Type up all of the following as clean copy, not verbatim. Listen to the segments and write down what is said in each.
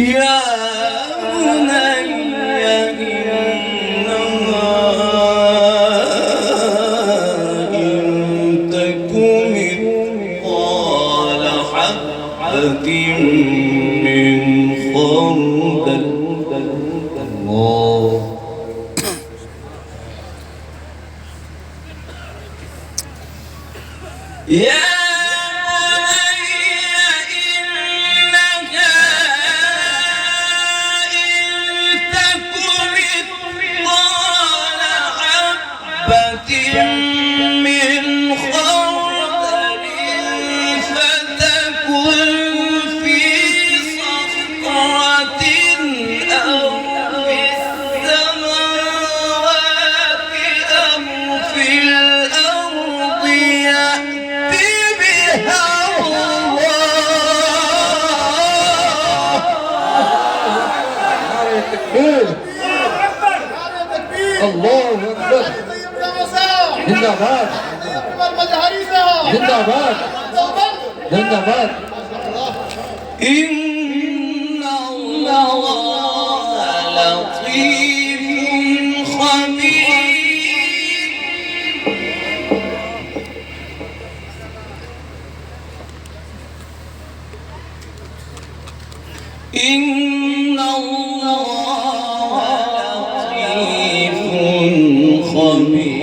يا بني إنها إن تك مثقال حبة من خردل الله يا من خردل فتكن في صخرة أو في السماوات أو في الأرض يأت بها الله أكبر. زندباد زندباد زندباد. إن الله لطيف خبير. إن الله لطيف خبير.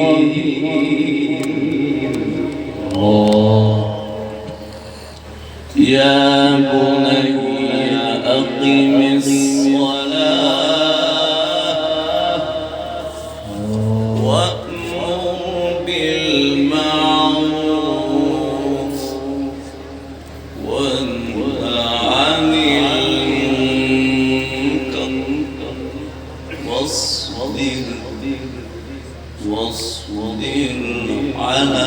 يا بني أقم الصلاة وأمر بالمعروف وانه عن المنكر واصبر على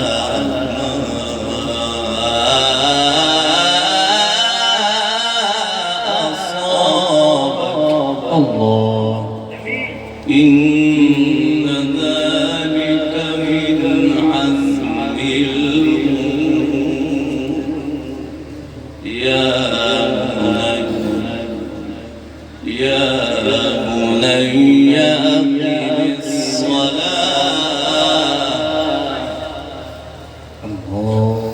الله إن ذلك من عزم الأمور. يا بني أقم الصلاة. الله